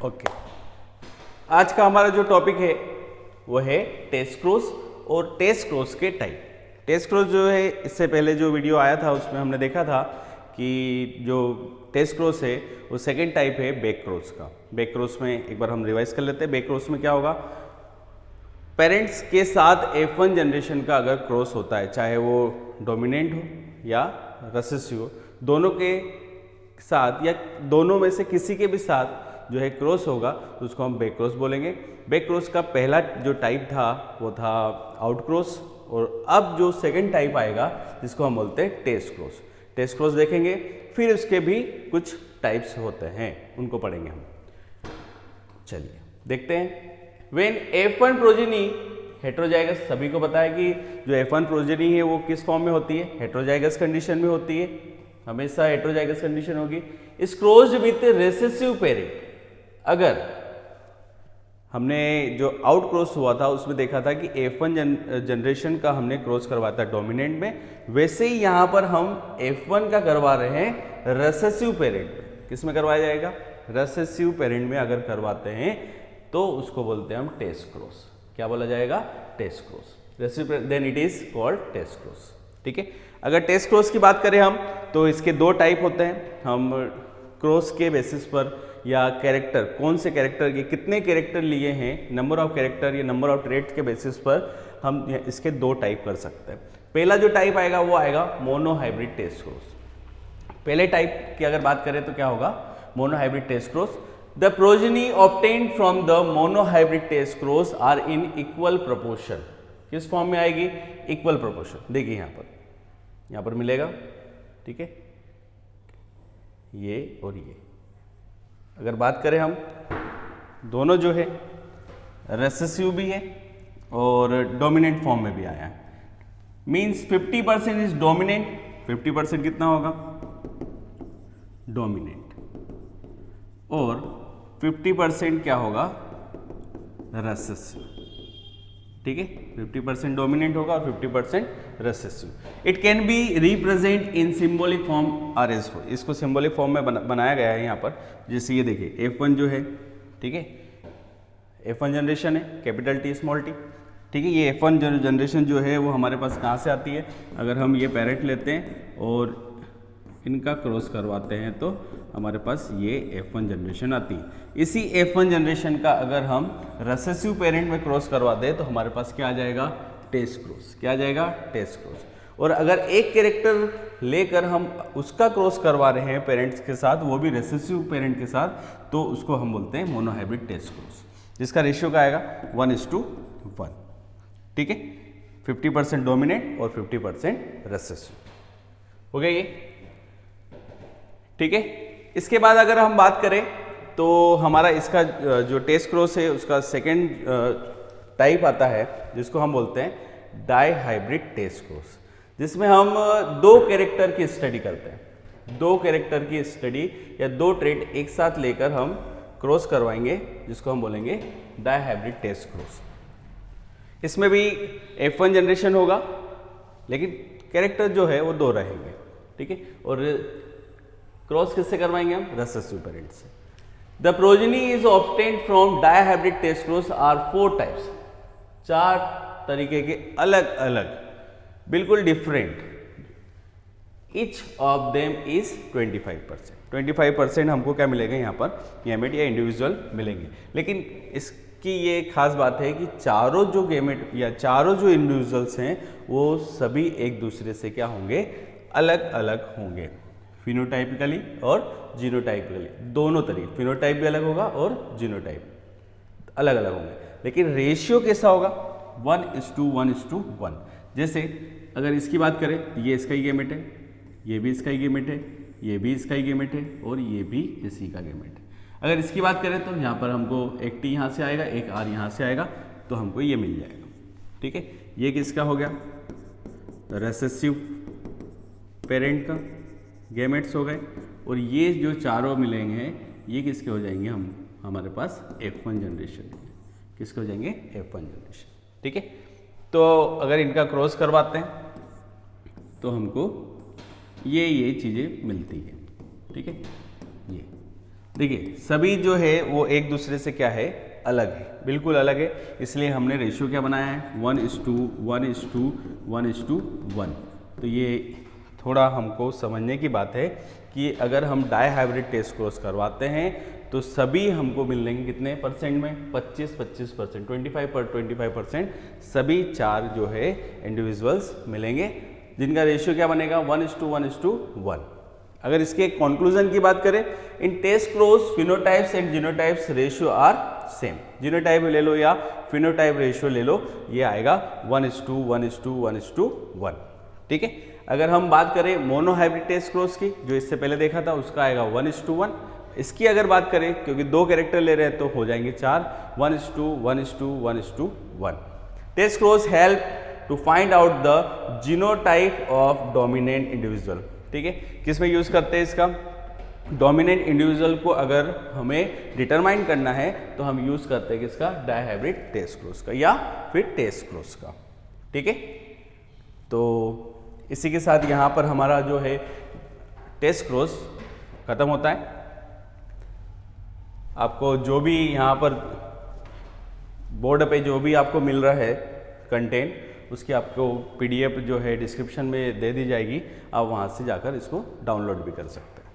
Okay, आज का हमारा जो टॉपिक है वो है टेस्ट क्रॉस और टेस्ट क्रॉस के टाइप। टेस्ट क्रॉस जो है, इससे पहले जो वीडियो आया था उसमें हमने देखा था कि जो टेस्ट क्रॉस है वो सेकंड टाइप है बैक क्रॉस का। बैक क्रॉस में एक बार हम रिवाइज कर लेते हैं। बैक क्रॉस में क्या होगा, पेरेंट्स के साथ F1 जनरेशन का अगर क्रॉस होता है, चाहे वो डोमिनेंट हो या रिसेसिव हो, दोनों के साथ या दोनों में से किसी के भी साथ जो है क्रॉस होगा तो उसको हम बैक क्रॉस बोलेंगे। बैक क्रॉस का पहला जो टाइप था वो था आउट क्रॉस, और अब जो सेकंड टाइप आएगा जिसको हम बोलते हैं टेस्ट क्रॉस। टेस्ट क्रॉस देखेंगे, फिर उसके भी कुछ टाइप्स होते हैं, उनको पढ़ेंगे हम। चलिए देखते हैं। व्हेन F1 प्रोजेनी हेट्रोजाइगस, सभी को पता है कि जो F1 प्रोजेनी है वो किस फॉर्म में होती है, हेट्रोजाइगस कंडीशन में होती है, हमेशा हेट्रोजाइगस कंडीशन होगी। Is क्रोज्ड with recessive parent. अगर हमने जो आउट क्रॉस हुआ था उसमें देखा था कि F1 जनरेशन का हमने क्रॉस करवाया था डोमिनेंट में, वैसे ही यहाँ पर हम F1 का करवा रहे हैं रेसेसिव पेरेंट में। किस में करवाया जाएगा, रेसेसिव पेरेंट में अगर करवाते हैं तो उसको बोलते हैं हम टेस्ट क्रॉस। क्या बोला जाएगा, test cross. Recessive, then it is called test cross. ठीक है, अगर टेस्ट क्रॉस की बात करें हम तो इसके दो टाइप होते हैं। हम क्रॉस के बेसिस पर या कैरेक्टर, कौन से कैरेक्टर के कितने कैरेक्टर लिए हैं, नंबर ऑफ कैरेक्टर या नंबर ऑफ ट्रेट्स के बेसिस पर हम इसके दो टाइप कर सकते हैं। पहला जो टाइप आएगा वो आएगा मोनोहाइब्रिड टेस्ट क्रॉस। पहले टाइप की अगर बात करें तो क्या होगा, monohybrid test cross. The progeny obtained from the monohybrid test cross are in equal proportion. किस फॉर्म में आएगी, इक्वल प्रोपोर्शन। देखिए यहाँ पर मिलेगा, ठीक है, ये और ये। अगर बात करें हम, दोनों जो है रेसेसिव भी है और डोमिनेंट फॉर्म में भी आया है। मींस 50% इज डोमिनेंट, 50% कितना होगा, डोमिनेंट, और 50% क्या होगा, रेसेसिव। ठीक है, 50% डोमिनेंट होगा और 50% recessive. It can be represent in symbolic form R S. इसको सिंबॉलिक फॉर्म में बनाया गया है यहाँ पर। जैसे ये देखिए F1 जो है, ठीक है, F1 जनरेशन है, कैपिटल T स्मॉल t। ठीक है, ये F1 जनरेशन जो है वो हमारे पास कहाँ से आती है, अगर हम ये पेरेंट लेते हैं और इनका क्रॉस करवाते हैं तो हमारे पास ये F1 जनरेशन आती है। इसी F1 जनरेशन का अगर हम रेसेसिव पेरेंट में क्रॉस करवा दें तो हमारे पास क्या आ जाएगा, टेस्ट क्रॉस। क्या आ जाएगा, टेस्ट क्रॉस। और अगर एक कैरेक्टर लेकर हम उसका क्रॉस करवा रहे हैं पेरेंट्स के साथ, वो भी रेसेसिव पेरेंट के साथ, तो उसको हम बोलते हैं मोनोहाइब्रिड टेस्ट क्रॉस, जिसका रेशियो का आएगा 1:1। ठीक है, 50% डोमिनेंट और 50% रेसेसिव। हो गया ये, ठीक है। इसके बाद अगर हम बात करें तो हमारा इसका जो टेस्ट क्रॉस है उसका सेकेंड टाइप आता है जिसको हम बोलते हैं डाई हाइब्रिड टेस्ट क्रॉस, जिसमें हम दो कैरेक्टर की स्टडी करते हैं। दो कैरेक्टर की स्टडी या दो ट्रेट एक साथ लेकर हम क्रॉस करवाएंगे, जिसको हम बोलेंगे डाई हाइब्रिड टेस्ट क्रॉस। इसमें भी F1 जनरेशन होगा, लेकिन कैरेक्टर जो है वो दो रहेंगे। ठीक है, और क्रॉस किससे करवाएंगे हम, रेसेसिव पेरेंट से। The progeny is obtained from dihybrid test cross are 4 types. 4 तरीके के अलग अलग, बिल्कुल different. Each of them is 25%। 25% हमको क्या मिलेगा यहाँ पर, गैमेट या इंडिविजुअल मिलेंगे। लेकिन इसकी ये खास बात है कि चारों जो गैमेट या चारों जो इंडिविजुअल्स हैं वो सभी एक दूसरे से क्या होंगे, अलग अलग होंगे, फिनोटाइपिकली और जीनोटाइपिकली, दोनों तरीके। फिनोटाइप भी अलग होगा और जीनोटाइप अलग अलग होंगे, लेकिन रेशियो कैसा होगा, 1:1:1। जैसे अगर इसकी बात करें, ये इसका ही गैमेट है, ये भी इसका ही गैमेट है, ये भी इसका ही गैमेट है और ये भी इसी का गैमेट है। अगर इसकी बात करें तो यहाँ पर हमको एक T यहाँ से आएगा, एक R यहाँ से आएगा, तो हमको ये मिल जाएगा। ठीक है, ये किसका हो गया, रेसेसिव पेरेंट का गैमेट्स हो गए, और ये जो चारों मिलेंगे ये किसके हो जाएंगे, हमारे पास F1 जनरेशन। किसके हो जाएंगे, F1 जनरेशन। ठीक है, तो अगर इनका क्रॉस करवाते हैं तो हमको ये चीज़ें मिलती है। ठीक है, ये देखिए सभी जो है वो एक दूसरे से क्या है, अलग है, बिल्कुल अलग है, इसलिए हमने रेशियो क्या बनाया है 1:1:1:1। तो ये थोड़ा हमको समझने की बात है कि अगर हम डाई हाइब्रिड टेस्ट क्रॉस करवाते हैं तो सभी हमको मिलेंगे कितने परसेंट में, 25% 25% सभी 4 जो है इंडिविजुअल्स मिलेंगे, जिनका रेशियो क्या बनेगा 1:1:1। अगर इसके कंक्लूजन की बात करें, in test cross phenotypes and genotypes ratio are same, genotype ले लो या फिनोटाइप रेशियो ले लो, ये आएगा 1:1:1:1। ठीक है। अगर हम बात करें मोनो हाइब्रिड टेस्ट क्रॉस की, जो इससे पहले देखा था, उसका आएगा 1:1। इसकी अगर बात करें, क्योंकि 2 कैरेक्टर ले रहे हैं तो हो जाएंगे 4, 1:1:1:1। Test cross help to find out the genotype of dominant individual. ठीक है, किस में यूज करते हैं इसका, डोमिनेंट इंडिविजुअल को अगर हमें डिटरमाइन करना है तो हम यूज करते हैं किसका, डाई हाइब्रिड टेस्ट क्रॉस का या फिर टेस्ट क्रॉस का। ठीक है, तो इसी के साथ यहाँ पर हमारा जो है टेस्ट क्रॉस खत्म होता है। आपको जो भी यहाँ पर बोर्ड पे जो भी आपको मिल रहा है कंटेंट, उसकी आपको PDF जो है डिस्क्रिप्शन में दे दी जाएगी, आप वहाँ से जाकर इसको डाउनलोड भी कर सकते हैं।